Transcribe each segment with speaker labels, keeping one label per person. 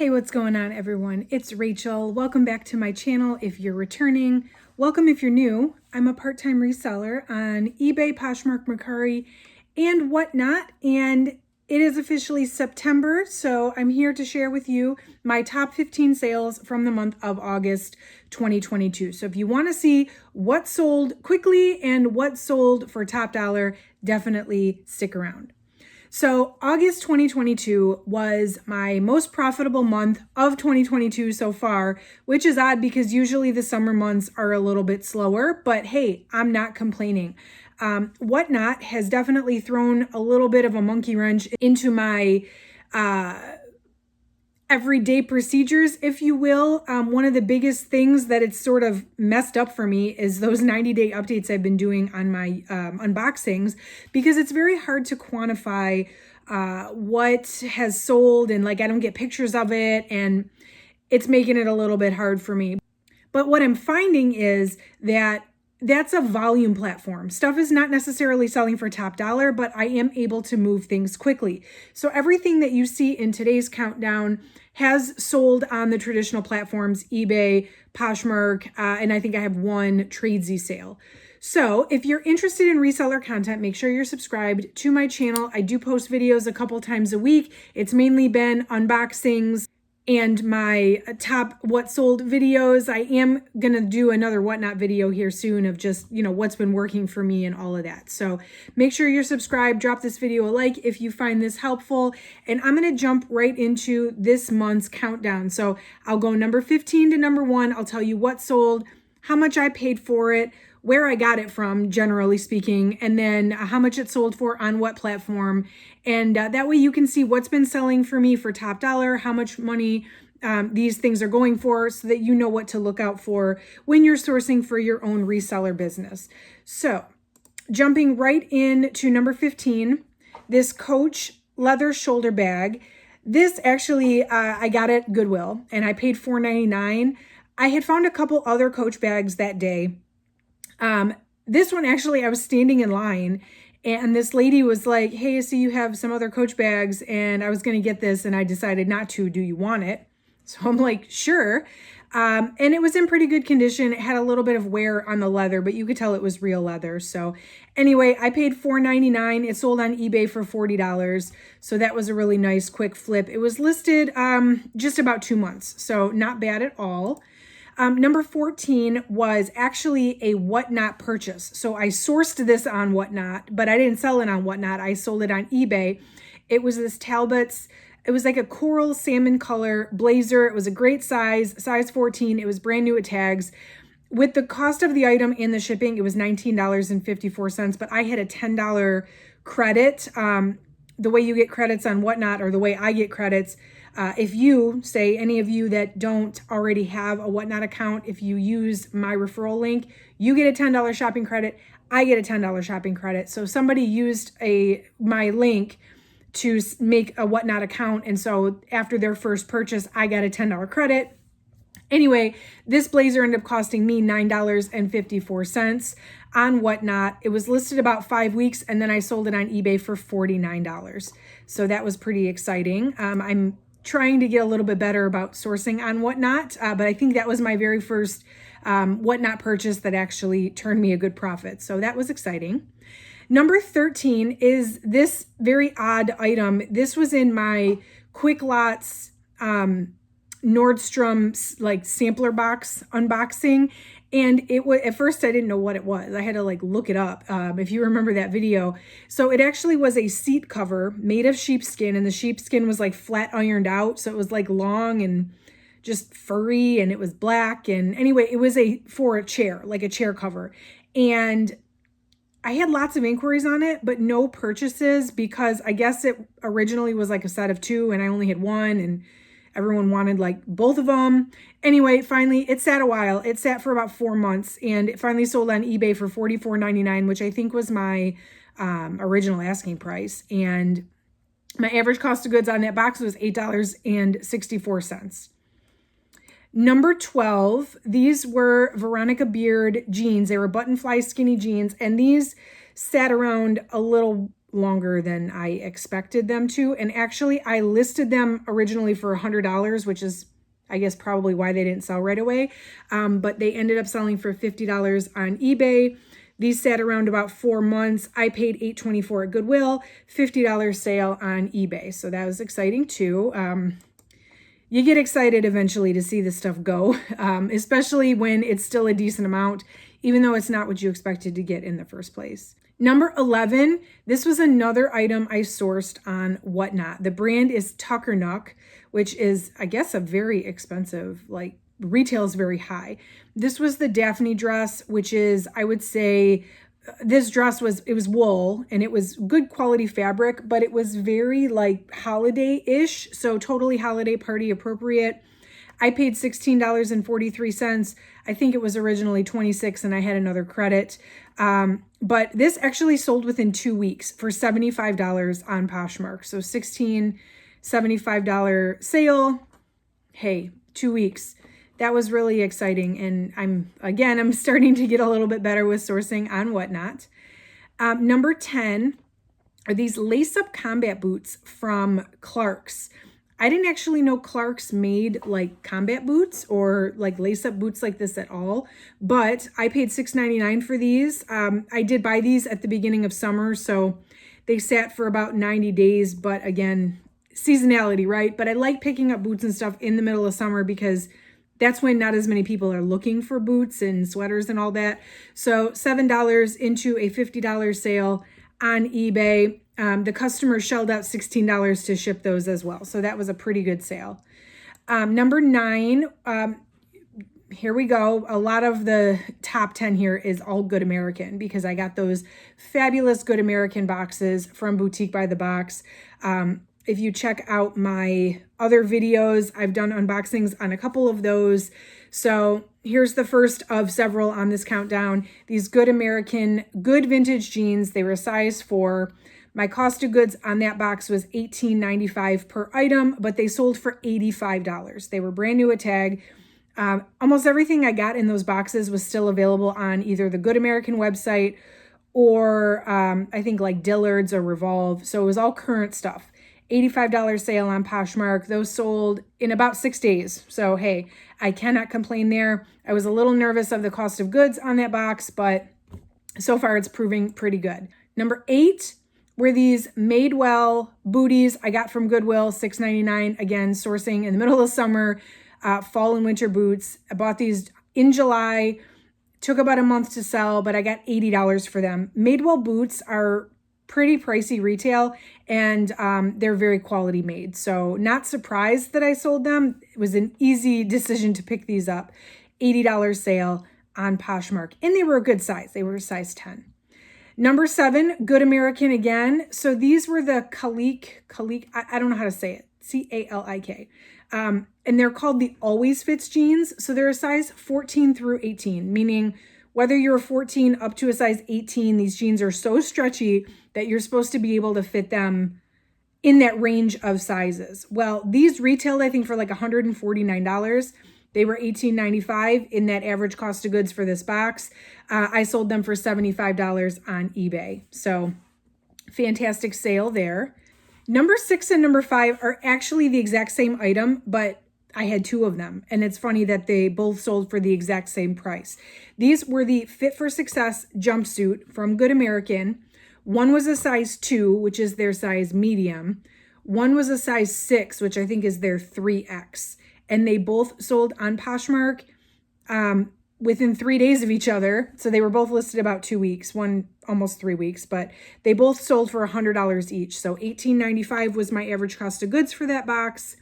Speaker 1: Hey, what's going on, everyone? It's Rachel. Welcome back to my channel. If you're returning, welcome if you're new. I'm a part-time reseller on eBay, Poshmark, Mercari, and whatnot. And it is officially September, so I'm here to share with you my top 15 sales from the month of August 2022. So if you want to see what sold quickly and what sold for top dollar, definitely stick around. So August 2022 was my most profitable month of 2022 so far, which is odd because usually the summer months are a little bit slower, but hey, I'm not complaining. Whatnot has definitely thrown a little bit of a monkey wrench into my everyday procedures, if you will. One of the biggest things that it's sort of messed up for me is those 90-day updates I've been doing on my unboxings, because it's very hard to quantify what has sold, and like I don't get pictures of it, and it's making it a little bit hard for me. But what I'm finding is that that's a volume platform. Stuff is not necessarily selling for top dollar, but I am able to move things quickly. So everything that you see in today's countdown has sold on the traditional platforms, eBay, Poshmark, and I think I have one Tradesy sale. So if you're interested in reseller content, make sure you're subscribed to my channel. I do post videos a couple times a week. It's mainly been unboxings and my top what sold videos. I am going to do another whatnot video here soon of just, what's been working for me and all of that. So make sure you're subscribed, drop this video a like if you find this helpful. And I'm going to jump right into this month's countdown. So I'll go number 15 to number 1. I'll tell you what sold, how much I paid for it, where I got it from, generally speaking, and then how much it sold for on what platform. And that way you can see what's been selling for me for top dollar, how much money these things are going for, so that you know what to look out for when you're sourcing for your own reseller business. So jumping right into number 15, this Coach leather shoulder bag. This actually, I got at Goodwill and I paid $4.99. I had found a couple other Coach bags that day. This one, actually, I was standing in line and this lady was like, hey, I see you have some other Coach bags and I was going to get this and I decided not to. Do you want it? So I'm like, sure. And it was in pretty good condition. It had a little bit of wear on the leather, but you could tell it was real leather. So anyway, I paid $4.99. It sold on eBay for $40. So that was a really nice quick flip. It was listed just about 2 months. So not bad at all. Number 14 was actually a Whatnot purchase. So I sourced this on Whatnot, but I didn't sell it on Whatnot. I sold it on eBay. It was this Talbots. It was like a coral salmon color blazer. It was a great size 14. It was brand new at tags. With the cost of the item and the shipping, it was $19.54, but I had a $10 credit. The way you get credits on Whatnot, or the way I get credits, if you, say any of you that don't already have a Whatnot account, if you use my referral link, you get a $10 shopping credit. I get a $10 shopping credit. So somebody used my link to make a Whatnot account. And so after their first purchase, I got a $10 credit. Anyway, this blazer ended up costing me $9.54 on Whatnot. It was listed about 5 weeks, and then I sold it on eBay for $49. So that was pretty exciting. I'm trying to get a little bit better about sourcing on Whatnot, but I think that was my very first Whatnot purchase that actually turned me a good profit. So that was exciting. Number 13 is this very odd item. This was in my Quick Lots Nordstrom like sampler box unboxing, and it was, at first I didn't know what it was. I had to like look it up, if you remember that video. So it actually was a seat cover made of sheepskin, and the sheepskin was like flat ironed out, so it was like long and just furry, and it was black. And anyway, it was for a chair, like a chair cover. And I had lots of inquiries on it, but no purchases, because I guess it originally was like a set of 2 and I only had 1, and everyone wanted like both of them. Anyway, finally, it sat a while. It sat for about 4 months, and it finally sold on eBay for $44.99, which I think was my original asking price. And my average cost of goods on that box was $8.64. Number 12, these were Veronica beard jeans. They were button fly skinny jeans, and these sat around a little longer than I expected them to. And actually, I listed them originally for $100, which is, I guess, probably why they didn't sell right away. But they ended up selling for $50 on eBay. These sat around about 4 months. I paid $8.24 at Goodwill, $50 sale on eBay. So that was exciting too. You get excited eventually to see this stuff go, especially when it's still a decent amount, even though it's not what you expected to get in the first place. Number 11, this was another item I sourced on Whatnot. The brand is Tuckernuck, which is, I guess, a very expensive, like retail is very high. This was the Daphne dress, which is, I would say, this dress was wool and it was good quality fabric, but it was very like holiday-ish. So totally holiday party appropriate. I paid $16.43. I think it was originally $26 and I had another credit. But this actually sold within 2 weeks for $75 on Poshmark. So $16.75 sale. Hey, 2 weeks. That was really exciting. And I'm starting to get a little bit better with sourcing on Whatnot. Number 10 are these lace-up combat boots from Clarks. I didn't actually know Clarks made like combat boots or like lace-up boots like this at all, but I paid $6.99 for these. I did buy these at the beginning of summer, so they sat for about 90 days, but again, seasonality, right? But I like picking up boots and stuff in the middle of summer because that's when not as many people are looking for boots and sweaters and all that. So $7 into a $50 sale on eBay. The customer shelled out $16 to ship those as well. So that was a pretty good sale. Number 9, here we go. A lot of the top 10 here is all Good American because I got those fabulous Good American boxes from Boutique by the Box. If you check out my other videos, I've done unboxings on a couple of those. So here's the first of several on this countdown. These Good American, good vintage jeans. They were a size 4. My cost of goods on that box was $18.95 per item, but they sold for $85. They were brand new at tag. Almost everything I got in those boxes was still available on either the Good American website or I think like Dillard's or Revolve. So it was all current stuff. $85 sale on Poshmark. Those sold in about 6 days. So, hey, I cannot complain there. I was a little nervous of the cost of goods on that box, but so far it's proving pretty good. Number 8 were these Madewell booties I got from Goodwill, $6.99. Again, sourcing in the middle of summer, fall and winter boots. I bought these in July. Took about a month to sell, but I got $80 for them. Madewell boots are pretty pricey retail and they're very quality made. So not surprised that I sold them. It was an easy decision to pick these up. $80 sale on Poshmark. And they were a good size. They were a size 10. Number 7, Good American again. So these were the Calik, I don't know how to say it. C-A-L-I-K. And they're called the Always Fits jeans. So they're a size 14 through 18, meaning whether you're 14 up to a size 18, these jeans are so stretchy that you're supposed to be able to fit them in that range of sizes. Well, these retailed, I think, for like $149. They were $18.95 in that average cost of goods for this box. I sold them for $75 on eBay. So fantastic sale there. Number 6 and number 5 are actually the exact same item, but I had 2 of them. And it's funny that they both sold for the exact same price. These were the Fit for Success jumpsuit from Good American. One was a size 2, which is their size medium. One was a size 6, which I think is their 3X. And they both sold on Poshmark within 3 days of each other. So they were both listed about 2 weeks, one almost 3 weeks, but they both sold for $100 each. So $18.95 was my average cost of goods for that box.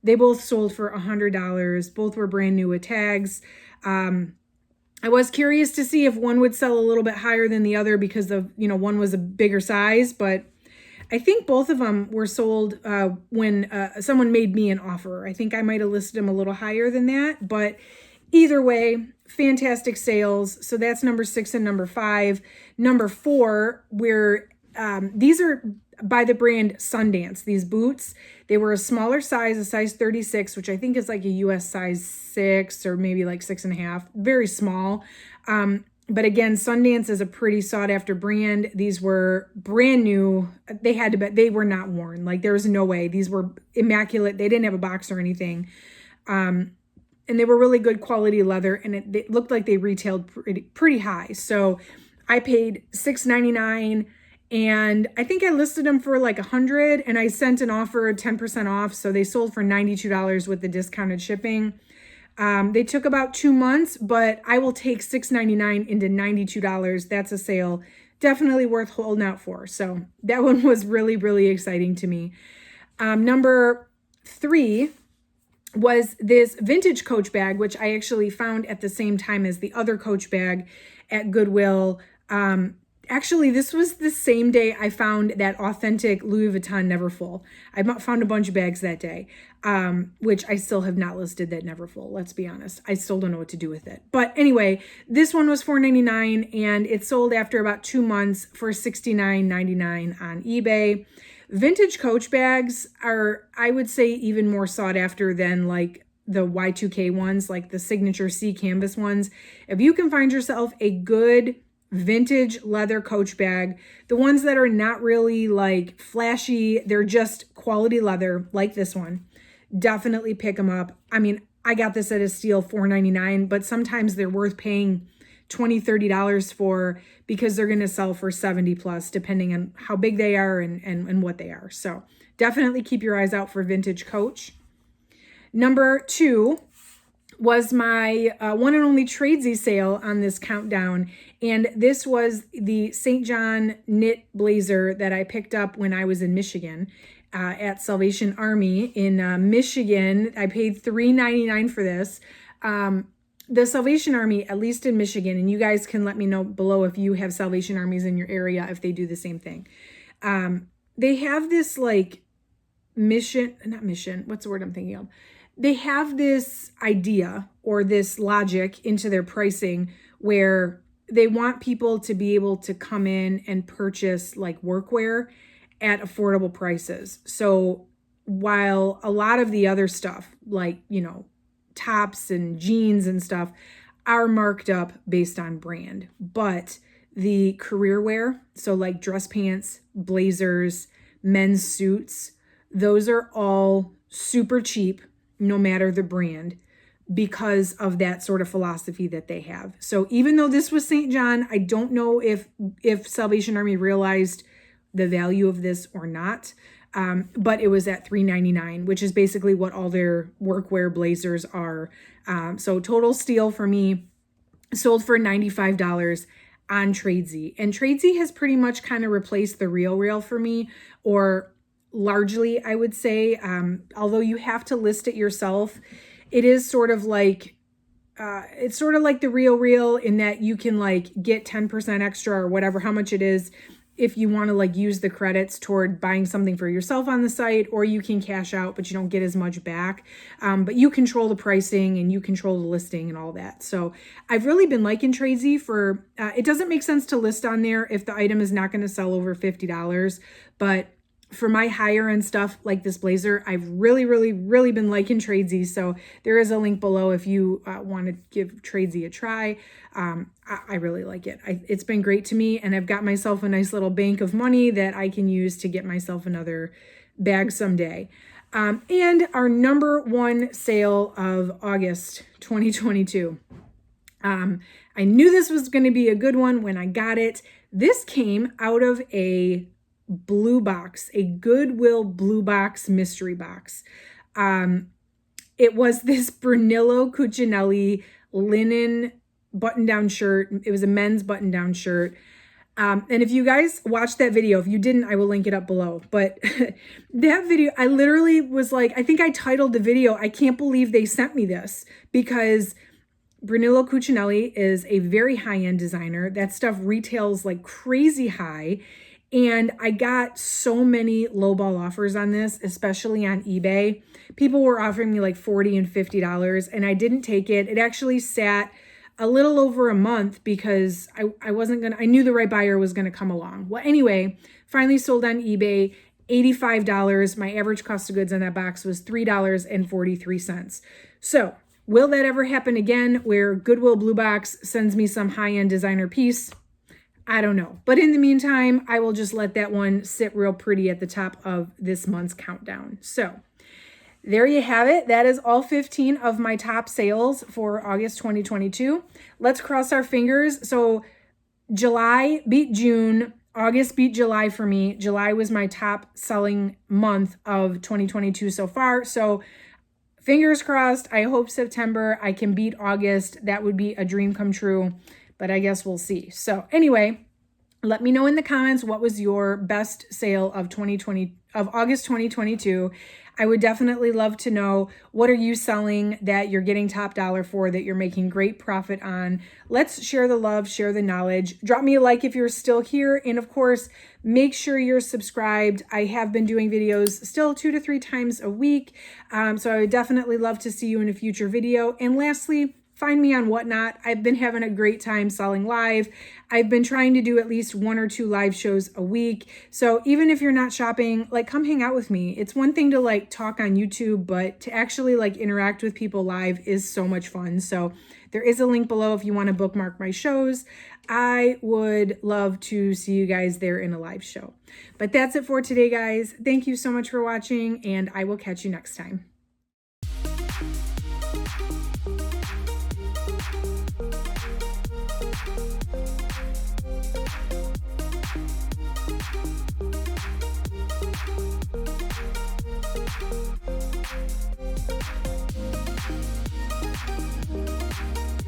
Speaker 1: They both sold for $100. Both were brand new with tags. I was curious to see if one would sell a little bit higher than the other because of, one was a bigger size, but I think both of them were sold when someone made me an offer. I think I might have listed them a little higher than that, but either way, fantastic sales. So that's number 6 and number 5. Number 4, these are by the brand Sundance, these boots. They were a smaller size, a size 36, which I think is like a US size 6 or maybe like 6.5, very small. But again, Sundance is a pretty sought after brand. These were brand new. They had to be, they were not worn. Like there was no way. These were immaculate. They didn't have a box or anything. And they were really good quality leather, and it looked like they retailed pretty high. So I paid $6.99, and I think I listed them for like $100, and I sent an offer 10% off. So they sold for $92 with the discounted shipping. They took about 2 months, but I will take $6.99 into $92. That's a sale definitely worth holding out for. So that one was really, really exciting to me. Number 3 was this vintage Coach bag, which I actually found at the same time as the other Coach bag at Goodwill. Actually, this was the same day I found that authentic Louis Vuitton Neverfull. I found a bunch of bags that day, which I still have not listed that Neverfull. Let's be honest. I still don't know what to do with it. But anyway, this one was $4.99, and it sold after about 2 months for $69.99 on eBay. Vintage Coach bags are, I would say, even more sought after than like the Y2K ones, like the signature C canvas ones. If you can find yourself a good vintage leather Coach bag, the ones that are not really like flashy, they're just quality leather like this one, definitely pick them up. I mean, I got this at a steal $4.99, but sometimes they're worth paying $20, $30 for, because they're going to sell for 70 plus, depending on how big they are and what they are. So definitely keep your eyes out for vintage Coach. Number 2 was my one and only Tradesy sale on this countdown. And this was the St. John knit blazer that I picked up when I was in Michigan at Salvation Army in Michigan. I paid $3.99 for this. The Salvation Army, at least in Michigan, and you guys can let me know below if you have Salvation Armies in your area, if they do the same thing. They have this like what's the word I'm thinking of? They have this idea or this logic into their pricing where they want people to be able to come in and purchase like workwear at affordable prices. So while a lot of the other stuff, like, tops and jeans and stuff, are marked up based on brand, but the career wear, so like dress pants, blazers, men's suits, those are all super cheap no matter the brand, because of that sort of philosophy that they have. So even though this was St. John, I don't know if Salvation Army realized the value of this or not, but it was at $3.99, which is basically what all their workwear blazers are. So total steal for me, sold for $95 on Tradesy. And Tradesy has pretty much kind of replaced the RealReal for me, or largely, I would say, although you have to list it yourself. It is sort of like, it's sort of like the RealReal in that you can like get 10% extra or whatever, how much it is, if you want to like use the credits toward buying something for yourself on the site, or you can cash out, but you don't get as much back. But you control the pricing and you control the listing and all that. So I've really been liking Tradesy for, it doesn't make sense to list on there if the item is not going to sell over $50, but for my higher end stuff like this blazer, I've really, really, really been liking Tradesy. So there is a link below if you want to give Tradesy a try. I really like it. It's been great to me, and I've got myself a nice little bank of money that I can use to get myself another bag someday. And our number 1 sale of August 2022. I knew this was going to be a good one when I got it. This came out of a blue box, a Goodwill blue box mystery box. It was this Brunello Cucinelli linen button-down shirt. It was a men's button-down shirt. And if you guys watched that video, if you didn't, I will link it up below. But that video, I literally was like, I think I titled the video, "I can't believe they sent me this," because Brunello Cucinelli is a very high-end designer. That stuff retails like crazy high. And I got so many lowball offers on this, especially on eBay. People were offering me like $40 and $50, and I didn't take it. It actually sat a little over a month because I knew the right buyer was going to come along. Well, anyway, finally sold on eBay, $85. My average cost of goods on that box was $3.43. So Will that ever happen again where Goodwill Blue Box sends me some high-end designer piece? I don't know. But in the meantime, I will just let that one sit real pretty at the top of this month's countdown. So there you have it. That is all 15 of my top sales for August 2022. Let's cross our fingers. So July beat June. August beat July for me. July was my top selling month of 2022 so far. So fingers crossed. I hope September I can beat August. That would be a dream come true, but I guess we'll see. So anyway, let me know in the comments what was your best sale of August 2022. I would definitely love to know, what are you selling that you're getting top dollar for, that you're making great profit on? Let's share the love, share the knowledge. Drop me a like if you're still here. And of course, make sure you're subscribed. I have been doing videos still 2 to 3 times a week. So I would definitely love to see you in a future video. And lastly, find me on Whatnot. I've been having a great time selling live. I've been trying to do at least 1 or 2 live shows a week. So even if you're not shopping, like, come hang out with me. It's one thing to like talk on YouTube, but to actually like interact with people live is so much fun. So there is a link below if you want to bookmark my shows. I would love to see you guys there in a live show. But that's it for today, guys. Thank you so much for watching, and I will catch you next time.